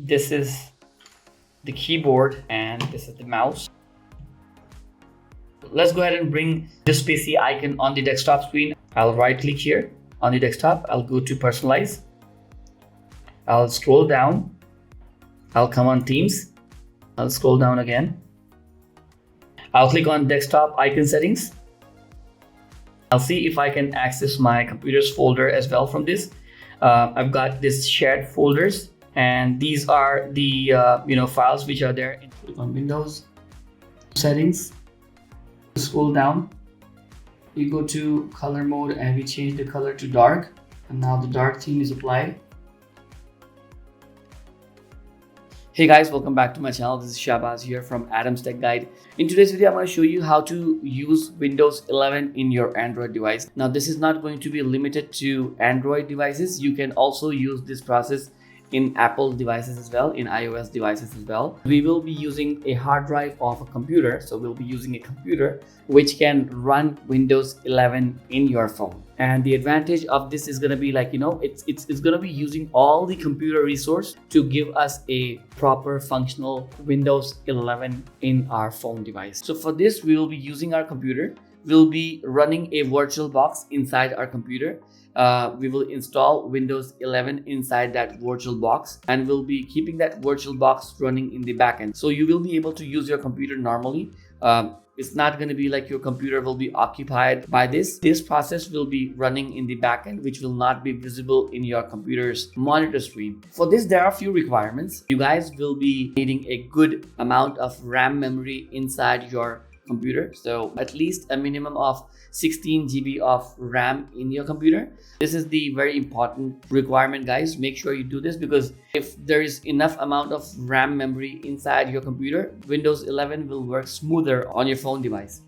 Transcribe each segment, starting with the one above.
This is the keyboard and this is the mouse. Let's go ahead and bring this PC icon on the desktop screen. I'll right click here on the desktop. I'll go to personalize. I'll scroll down. I'll come on Teams. I'll scroll down again. I'll click on desktop icon settings. I'll see if I can access my computer's folder as well from this. I've got this shared folders, and these are the files which are there. Click on Windows settings. Scroll down. You go to color mode and we change the color to dark, and now the dark theme is applied. Hey guys, welcome back to my channel. This is Shahbaz here from Adam's Tech Guide. In today's video, I'm going to show you how to use Windows 11 in your Android device. Now, this is not going to be limited to Android devices. You can also use this process in Apple devices as well, in iOS devices as well. We will be using a hard drive of a computer. So we'll be using a computer which can run Windows 11 in your phone. And the advantage of this is going to be it's going to be using all the computer resource to give us a proper functional Windows 11 in our phone device. So for this, we will be using our computer. We'll be running a virtual box inside our computer. We will install Windows 11 inside that virtual box, and we'll be keeping that virtual box running in the backend. So you will be able to use your computer normally. It's not going to be like your computer will be occupied by this. This process will be running in the backend, which will not be visible in your computer's monitor screen. For this, there are a few requirements. You guys will be needing a good amount of RAM memory inside your computer. So at least a minimum of 16 GB of RAM in your computer. This is the very important requirement, guys. Make sure you do this, because if there is enough amount of RAM memory inside your computer, Windows 11 will work smoother on your phone device.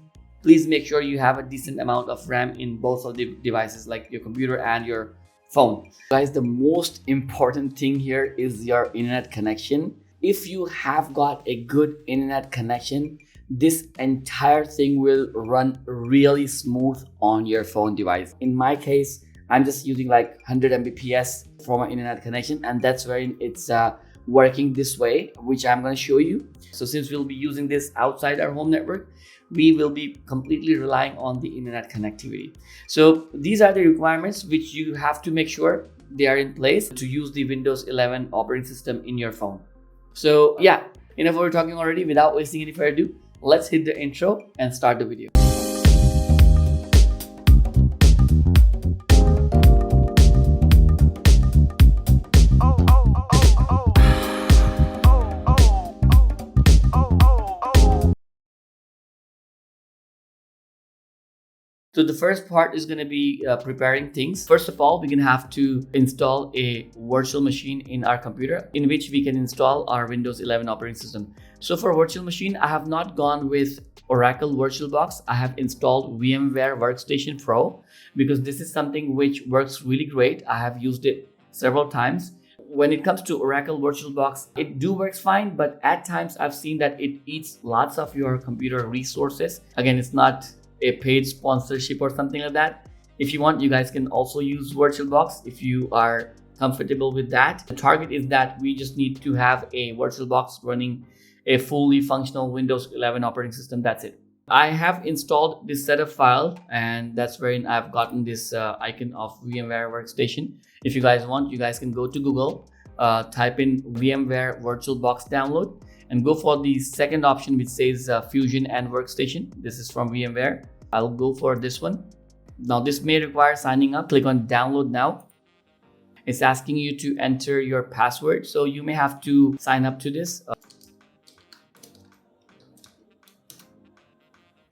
Please make sure you have a decent amount of RAM in both of the devices, like your computer and your phone. Guys, the most important thing here is your internet connection. If you have got a good internet connection, this entire thing will run really smooth on your phone device. In my case, I'm just using like 100 Mbps for my internet connection, and that's where it's working this way, which I'm going to show you. So since we'll be using this outside our home network, we will be completely relying on the internet connectivity. So these are the requirements which you have to make sure they are in place to use the Windows 11 operating system in your phone. So yeah, enough of talking already. Without wasting any further ado, let's hit the intro and start the video. So the first part is going to be preparing things. First of all, we're going to have to install a virtual machine in our computer in which we can install our Windows 11 operating system. So for virtual machine, I have not gone with Oracle VirtualBox. I have installed VMware Workstation Pro because this is something which works really great. I have used it several times. When it comes to Oracle VirtualBox, it do works fine, but at times I've seen that it eats lots of your computer resources. Again, it's not a paid sponsorship or something like that. If you want, you guys can also use VirtualBox if you are comfortable with that. The target is that we just need to have a VirtualBox running a fully functional Windows 11 operating system. That's it. I have installed this setup file, and that's wherein I've gotten this icon of VMware Workstation. If you guys want, you guys can go to Google, type in VMware VirtualBox download, and go for the second option which says Fusion and Workstation. This is from VMware. I'll go for this one. Now this may require signing up. Click on download now. It's asking you to enter your password, so you may have to sign up to this.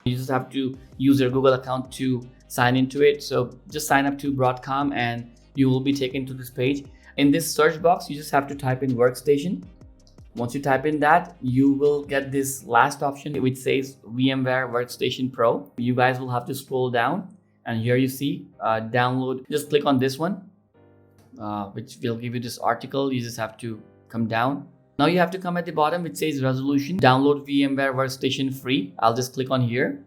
You just have to use your Google account to sign into it. So just sign up to Broadcom and you will be taken to this page. In this search box, you just have to type in Workstation. Once you type in that, you will get this last option which says VMware Workstation Pro. You guys will have to scroll down, and here you see download. Just click on this one, which will give you this article. You just have to come down. Now you have to come at the bottom which says resolution. Download VMware Workstation free. I'll just click on here.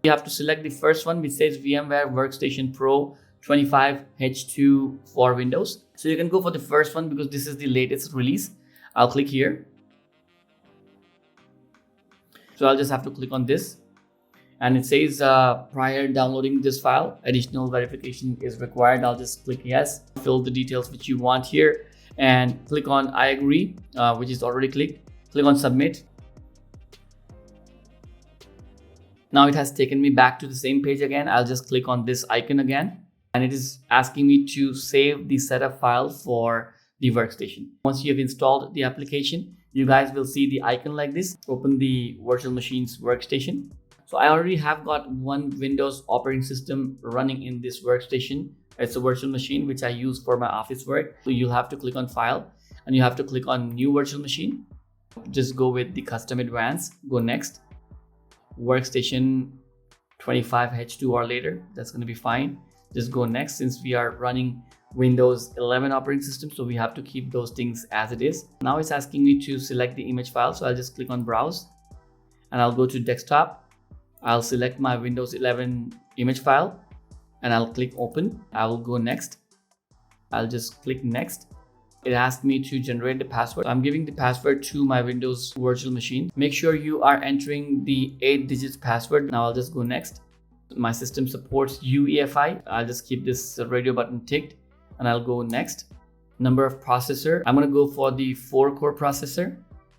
You have to select the first one which says VMware Workstation Pro 25H2 for Windows. So you can go for the first one because this is the latest release. I'll click here. So I'll just have to click on this, and it says prior downloading this file, additional verification is required. I'll just click yes, fill the details which you want here, and click on I agree, which is already clicked. Click on submit. Now it has taken me back to the same page again. I'll just click on this icon again, and it is asking me to save the setup file for the workstation. Once you have installed the application, you guys will see the icon like this. Open the virtual machine's workstation. So I already have got one Windows operating system running in this workstation. It's a virtual machine which I use for my office work. So you'll have to click on file, and you have to click on new virtual machine. Just go with the custom advanced, go next. Workstation 25H2 or later, that's going to be fine. Just go next, since we are running Windows 11 operating system, so we have to keep those things as it is. Now it's asking me to select the image file, so I'll just click on browse, and I'll go to desktop. I'll select my Windows 11 image file, and I'll click open. I will go next. I'll just click next. It asked me to generate the password. I'm giving the password to my Windows virtual machine. Make sure you are entering the 8 digits password. Now I'll just go next. My system supports UEFI. I'll just keep this radio button ticked, and I'll go next. Number of processor, I'm going to go for the 4-core processor,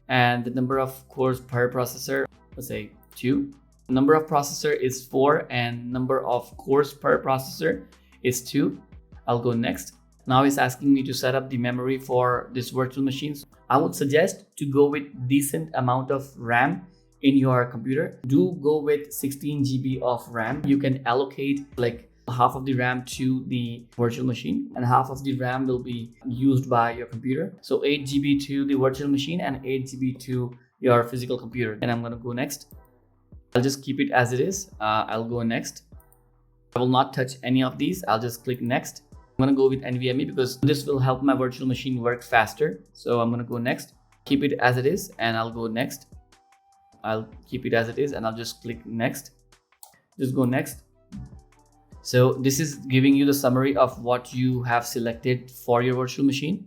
and the number of cores per processor, let's say 2. Number of processor is 4, and number of cores per processor is 2. I'll go next. Now it's asking me to set up the memory for this virtual machines. I would suggest to go with decent amount of RAM in your computer. Do go with 16 GB of RAM. You can allocate like half of the RAM to the virtual machine, and half of the RAM will be used by your computer. So 8 GB to the virtual machine and 8 GB to your physical computer. And I'm going to go next. I'll just keep it as it is. I'll go next. I will not touch any of these. I'll just click next. I'm going to go with NVMe because this will help my virtual machine work faster. So I'm going to go next. Keep it as it is, and I'll go next. I'll keep it as it is, and I'll just click next. Just go next. So this is giving you the summary of what you have selected for your virtual machine.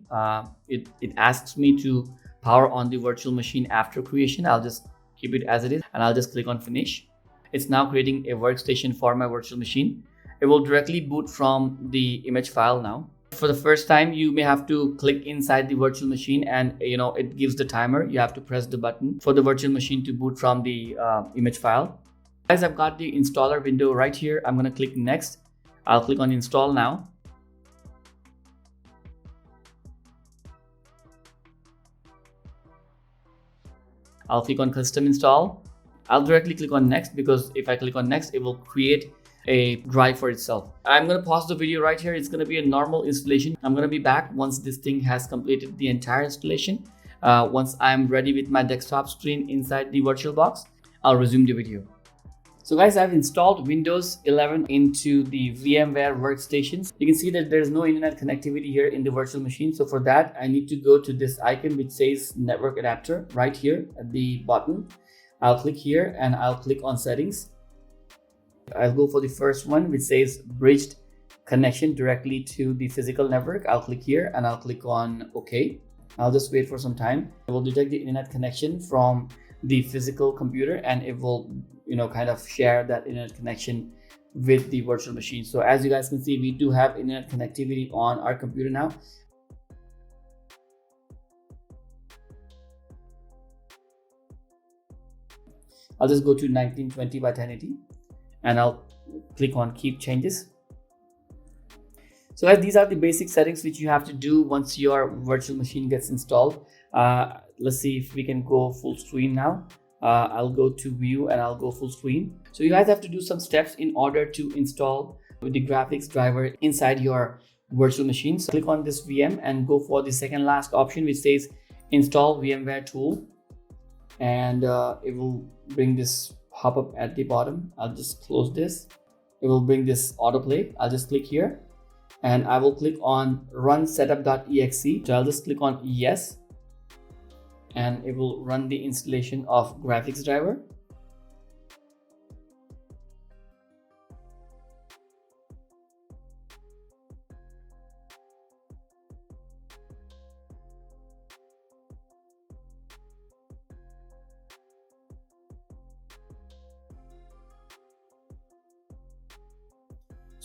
It asks me to power on the virtual machine after creation. I'll just keep it as it is, and I'll just click on finish. It's now creating a workstation for my virtual machine. It will directly boot from the image file now. For the first time, you may have to click inside the virtual machine, and it gives the timer. You have to press the button for the virtual machine to boot from the image file. Guys, I've got the installer window right here. I'm going to click next. I'll click on install now. I'll click on custom install. I'll directly click on next, because if I click on next, it will create a drive for itself. I'm going to pause the video right here. It's going to be a normal installation. I'm going to be back once this thing has completed the entire installation. Once I'm ready with my desktop screen inside the VirtualBox, I'll resume the video. So guys, I've installed Windows 11 into the VMware workstations. You can see that there's no internet connectivity here in the virtual machine. So for that, I need to go to this icon which says network adapter right here at the bottom. I'll click here, and I'll click on settings. I'll go for the first one which says bridged connection directly to the physical network. I'll click here, and I'll click on OK. I'll just wait for some time. It will detect the internet connection from the physical computer, and it will kind of share that internet connection with the virtual machine. So as you guys can see, we do have internet connectivity on our computer now. I'll just go to 1920 by 1080, and I'll click on keep changes. So guys, these are the basic settings which you have to do once your virtual machine gets installed. Let's see if we can go full screen now. I'll go to view, and I'll go full screen. So you guys have to do some steps in order to install the graphics driver inside your virtual machine. So click on this VM and go for the second last option which says install VMware tool, and it will bring this pop-up at the bottom. I'll just close this. It will bring this autoplay. I'll just click here, and I will click on run setup.exe. So I'll just click on yes, and it will run the installation of graphics driver.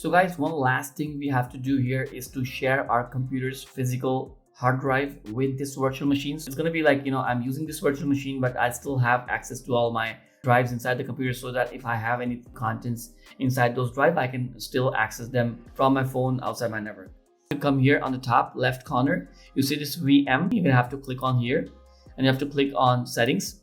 So guys, one last thing we have to do here is to share our computer's physical hard drive with this virtual machine. So it's going to be like, I'm using this virtual machine, but I still have access to all my drives inside the computer, so that if I have any contents inside those drives, I can still access them from my phone outside my network. You come here on the top left corner, you see this VM. You're gonna have to click on here and you have to click on settings.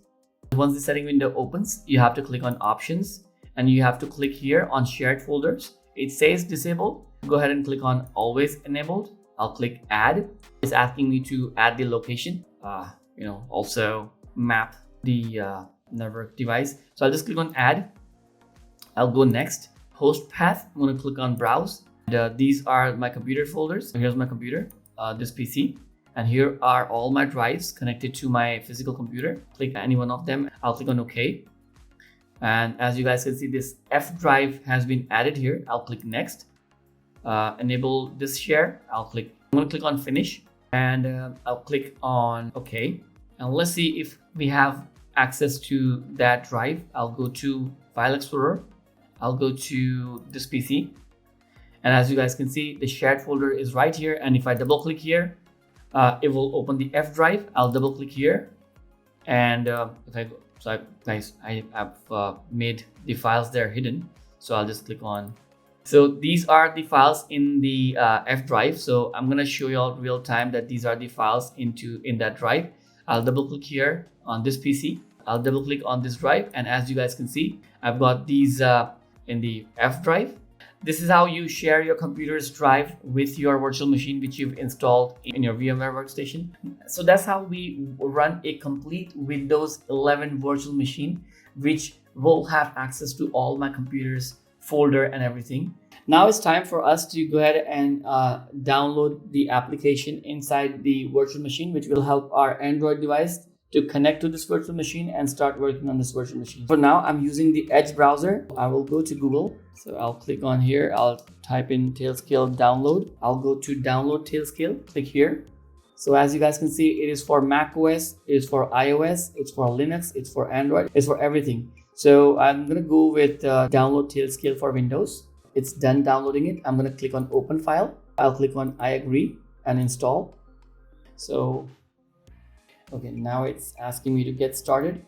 Once the setting window opens, you have to click on options and you have to click here on shared folders. It says disabled. Go ahead and click on always enabled. I'll click add. It's asking me to add the location, also map the network device. So I'll just click on add. I'll go next. Host path, I'm going to click on browse. And, these are my computer folders. So here's my computer, this PC. And here are all my drives connected to my physical computer. Click any one of them. I'll click on OK. And as you guys can see, this F drive has been added here. I'll click next. Enable this share. I'm going to click on finish. And I'll click on OK. And let's see if we have access to that drive. I'll go to File Explorer. I'll go to this PC. And as you guys can see, the shared folder is right here. And if I double click here, it will open the F drive. I'll double click here. And if I go, I have made the files there hidden. So I'll just click on. So these are the files in the F drive. So I'm going to show you all real time that these are the files in that drive. I'll double click here on this PC. I'll double click on this drive. And as you guys can see, I've got these in the F drive. This is how you share your computer's drive with your virtual machine, which you've installed in your VMware workstation. So that's how we run a complete Windows 11 virtual machine, which will have access to all my computer's folder and everything. Now it's time for us to go ahead and download the application inside the virtual machine, which will help our Android device to connect to this virtual machine and start working on this virtual machine. For now, I'm using the Edge browser. I will go to Google. So I'll click on here. I'll type in Tailscale download. I'll go to download Tailscale, click here. So as you guys can see, it is for Mac OS, it is for iOS, it's for Linux, it's for Android, it's for everything. So I'm gonna go with download Tailscale for Windows. It's done downloading it. I'm gonna click on open file. I'll click on I agree and install. So okay, now it's asking me to get started.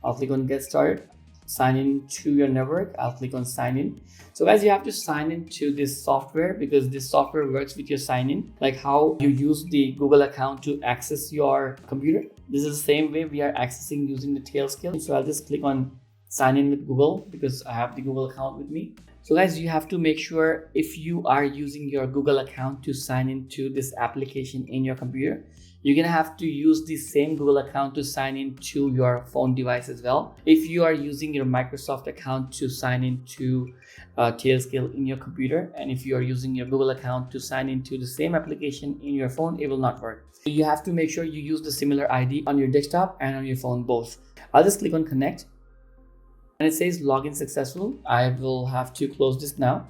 I'll click on get started. Sign in to your network. I'll click on sign in. So guys, you have to sign in to this software because this software works with your sign in, like how you use the Google account to access your computer. This is the same way we are accessing using the Tailscale. So I'll just click on sign in with Google because I have the Google account with me. So guys, you have to make sure if you are using your Google account to sign into this application in your computer, you're gonna have to use the same Google account to sign in to your phone device as well. If you are using your Microsoft account to sign into Tailscale in your computer, and if you are using your Google account to sign into the same application in your phone, it will not work. So you have to make sure you use the similar ID on your desktop and on your phone both. I'll just click on connect. And it says login successful. I will have to close this now.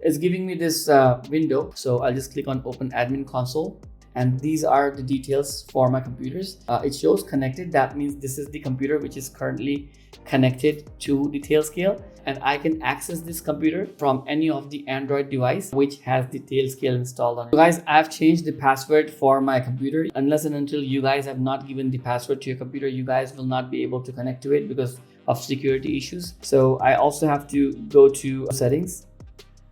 It's giving me this window. So I'll just click on open admin console. And these are the details for my computers. It shows connected. That means this is the computer which is currently connected to the Tailscale. And I can access this computer from any of the Android device which has the Tailscale installed on it. So guys, I've changed the password for my computer. Unless and until you guys have not given the password to your computer, you guys will not be able to connect to it because of security issues. So I also have to go to settings.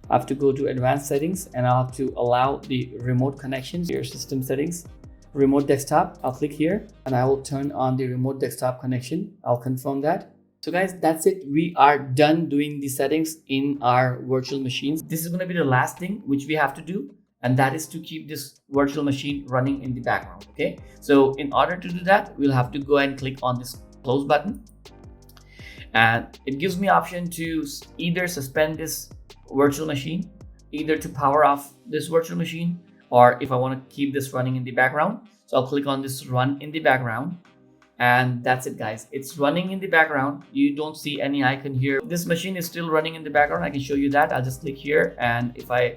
I have to go to advanced settings and I'll have to allow the remote connections, your system settings, remote desktop. I'll click here and I will turn on the remote desktop connection. I'll confirm that. So guys, that's it. We are done doing the settings in our virtual machines. This is going to be the last thing which we have to do, and that is to keep this virtual machine running in the background. Okay. So in order to do that, we'll have to go and click on this close button. And it gives me option to either suspend this virtual machine, either to power off this virtual machine, or if I want to keep this running in the background. So I'll click on this run in the background, and that's it guys. It's running in the background. You don't see any icon here. This machine is still running in the background. I can show you that. I'll just click here, and if I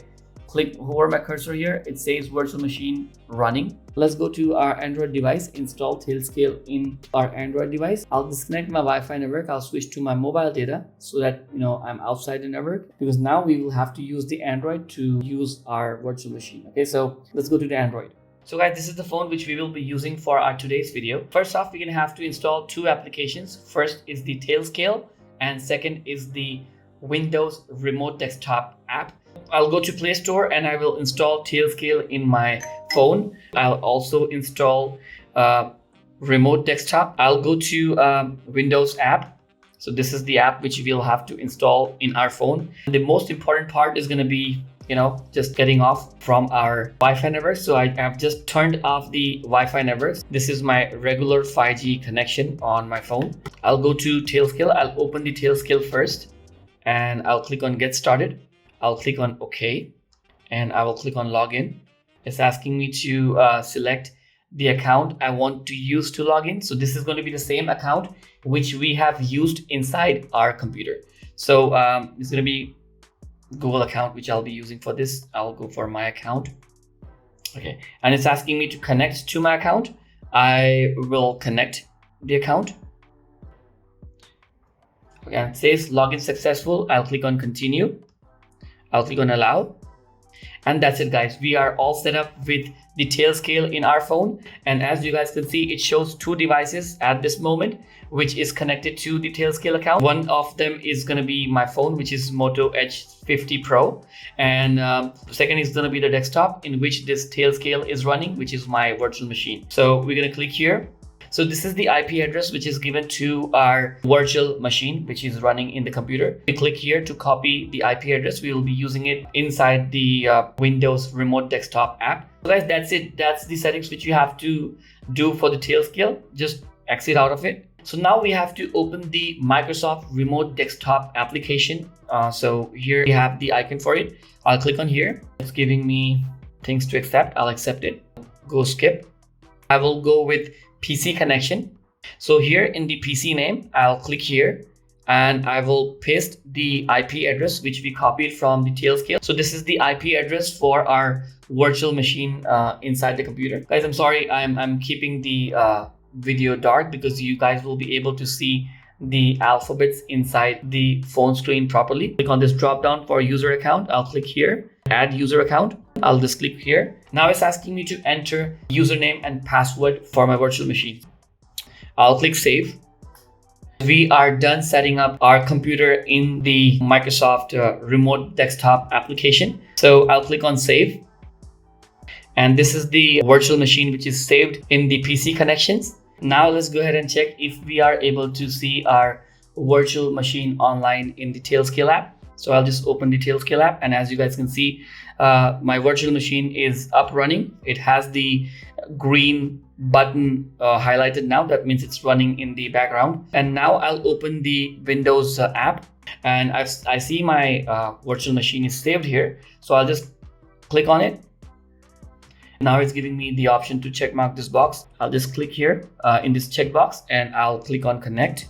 click over my cursor here, it says virtual machine running. Let's go to our Android device, install Tailscale in our Android device. I'll disconnect my Wi-Fi network. I'll switch to my mobile data so that I'm outside the network, because now we will have to use the Android to use our virtual machine. Okay, so let's go to the Android. So guys, this is the phone which we will be using for our today's video. First off, we're gonna have to install two applications. First is the Tailscale, and second is the Windows Remote Desktop app. I'll go to Play Store and I will install Tailscale in my phone. I'll also install Remote Desktop. I'll go to Windows app. So this is the app which we'll have to install in our phone. The most important part is gonna be just getting off from our Wi-Fi network. So I have just turned off the Wi-Fi network. This is my regular 5G connection on my phone. I'll go to Tailscale. I'll open the Tailscale first and I'll click on Get Started. I'll click on OK and I will click on Login. It's asking me to select the account I want to use to log in. So this is going to be the same account which we have used inside our computer. So it's going to be Google account which I'll be using for this. I'll go for my account. Okay, and it's asking me to connect to my account. I will connect the account. Okay, and it says login successful. I'll click on continue. I'll click on allow. And that's it, guys. We are all set up with the Tailscale in our phone. And as you guys can see, it shows two devices at this moment, which is connected to the Tailscale account. One of them is going to be my phone, which is Moto Edge 50 Pro. And the second is going to be the desktop in which this Tailscale is running, which is my virtual machine. So we're going to click here. So this is the IP address which is given to our virtual machine, which is running in the computer. We click here to copy the IP address. We will be using it inside the Windows Remote Desktop app. So guys, that's it. That's the settings which you have to do for the Tailscale. Just exit out of it. So now we have to open the Microsoft Remote Desktop application. So here we have the icon for it. I'll click on here. It's giving me things to accept. I'll accept it. Go skip. I will go with PC connection. So here in the PC name, I'll click here and I will paste the IP address which we copied from the Tailscale. So this is the IP address for our virtual machine inside the computer. Guys, I'm sorry, I'm keeping the video dark because you guys will be able to see the alphabets inside the phone screen properly. Click on this drop down for user account. I'll click here, add user account. I'll just click here. Now it's asking me to enter username and password for my virtual machine. I'll click save. We are done setting up our computer in the Microsoft Remote Desktop application. So I'll click on save. And this is the virtual machine which is saved in the PC connections. Now let's go ahead and check if we are able to see our virtual machine online in the Tailscale app. So I'll just open the Tailscale app, and as you guys can see, my virtual machine is up running. It has the green button highlighted now. That means it's running in the background. And now I'll open the Windows app, and I see my virtual machine is saved here. So I'll just click on it. Now it's giving me the option to check mark this box. I'll just click here in this checkbox and I'll click on connect.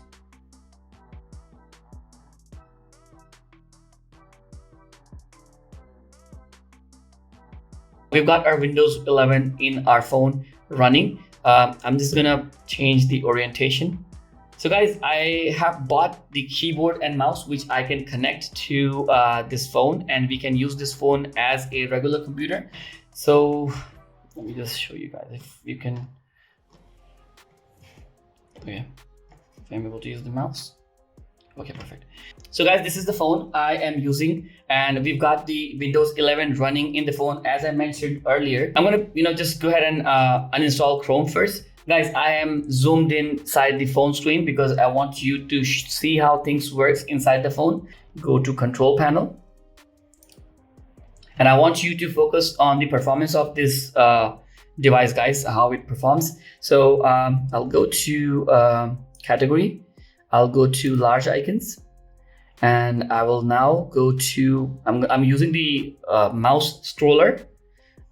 We've got our Windows 11 in our phone running. I'm just gonna change the orientation. So guys, I have bought the keyboard and mouse which I can connect to this phone, and we can use this phone as a regular computer. So let me just show you guys if you can. Okay, if I'm able to use the mouse. Okay, perfect. So guys, this is the phone I am using, and we've got the Windows 11 running in the phone. As I mentioned earlier, I'm gonna just go ahead and uninstall Chrome first. Guys, I am zoomed inside the phone screen because I want you to see how things works inside the phone. Go to control panel. And I want you to focus on the performance of this device, guys, how it performs. So I'll go to category. I'll go to large icons, and I will now go to, I'm using the mouse stroller,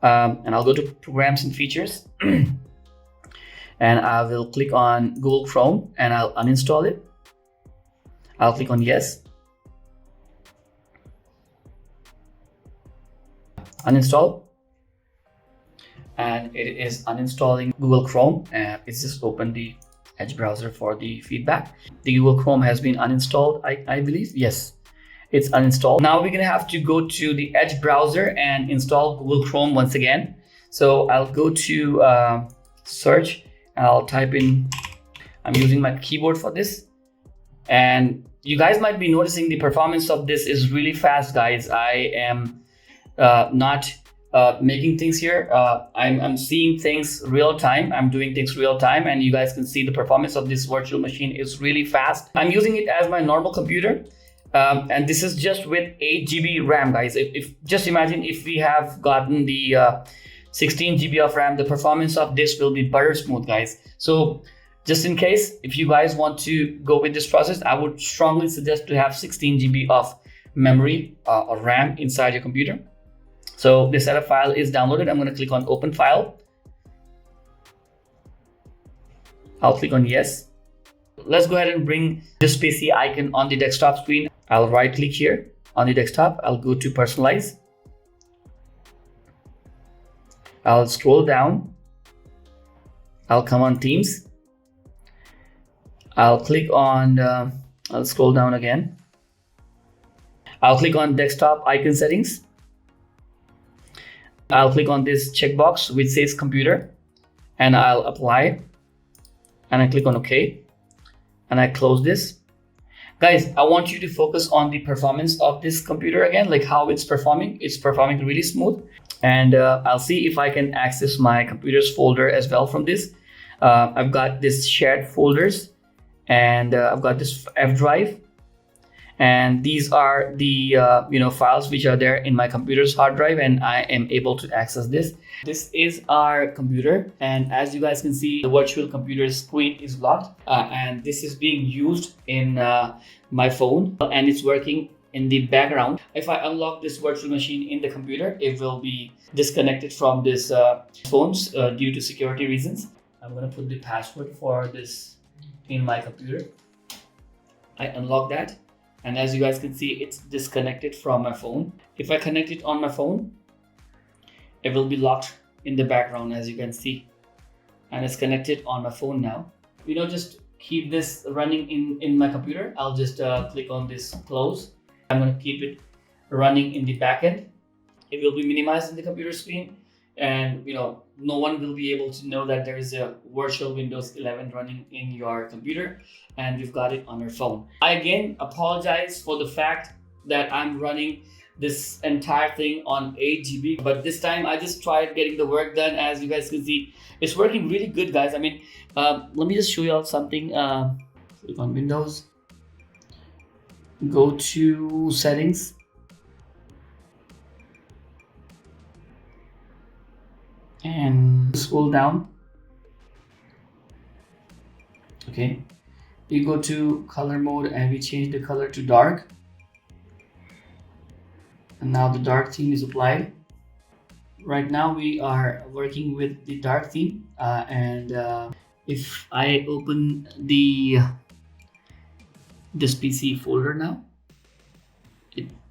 and I'll go to programs and features. And I will click on Google Chrome and I'll uninstall it. I'll click on yes. uninstall, and it is uninstalling Google Chrome. And it's just opened the Edge browser for the feedback. The Google Chrome has been uninstalled, I believe. Yes, it's uninstalled. Now we're gonna have to go to the Edge browser and install Google Chrome once again. So I'll go to search. I'll type in, I'm using my keyboard for this, and you guys might be noticing the performance of this is really fast, guys. I am not making things here. I'm seeing things real time. I'm doing things real time, and you guys can see the performance of this virtual machine is really fast. I'm using it as my normal computer, and this is just with 8 GB RAM, guys. If just imagine if we have gotten the 16 GB of RAM, the performance of this will be butter smooth, guys. So just in case, if you guys want to go with this process, I would strongly suggest to have 16 GB of memory or RAM inside your computer. So the setup file is downloaded. I'm going to click on open file. I'll click on yes. Let's go ahead and bring this PC icon on the desktop screen. I'll right click here on the desktop. I'll go to personalize. I'll scroll down. I'll come on Teams. I'll click on, I'll scroll down again. I'll click on desktop icon settings. I'll click on this checkbox which says computer, and I'll apply, and I click on OK, and I close this. Guys, I want you to focus on the performance of this computer again, like how it's performing. It's performing really smooth, and I'll see if I can access my computer's folder as well from this. I've got this shared folders, and I've got this F drive. And these are the files which are there in my computer's hard drive, and I am able to access this. This is our computer, and as you guys can see, the virtual computer screen is locked, and this is being used in my phone, and it's working in the background. If I unlock this virtual machine in the computer, it will be disconnected from this phones due to security reasons. I'm going to put the password for this in my computer. I unlock that. And as you guys can see, it's disconnected from my phone. If I connect it on my phone, it will be locked in the background, as you can see. And it's connected on my phone now. Just keep this running in my computer. I'll just click on this close. I'm going to keep it running in the backend. It will be minimized in the computer screen. And no one will be able to know that there is a virtual Windows 11 running in your computer, and you've got it on your phone. I again apologize for the fact that I'm running this entire thing on 8 GB, but this time I just tried getting the work done. As you guys can see, it's working really good, guys. I mean, let me just show you all something. Click on Windows, go to settings. And scroll down. Okay, we go to color mode and we change the color to dark, and now the dark theme is applied. Right now we are working with the dark theme, and if I open this PC folder now,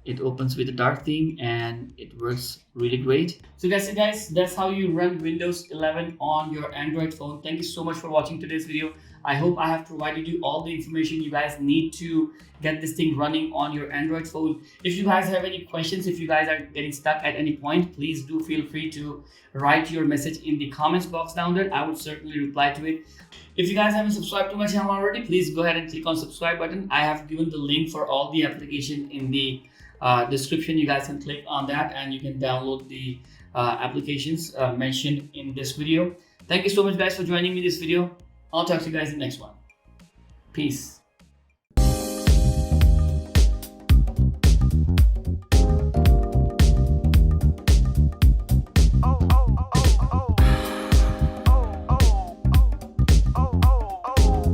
it opens with a dark theme, and it works really great. So guys, that's how you run Windows 11 on your Android phone. Thank you so much for watching today's video. I hope I have provided you all the information you guys need to get this thing running on your Android phone. If you guys have any questions, if you guys are getting stuck at any point, please do feel free to write your message in the comments box down there. I would certainly reply to it. If you guys haven't subscribed to my channel already, please go ahead and click on subscribe button. I have given the link for all the application in the description. You guys can click on that and you can download the applications mentioned in this video. Thank you so much guys for joining me in this video. I'll talk to you guys in the next one. Peace.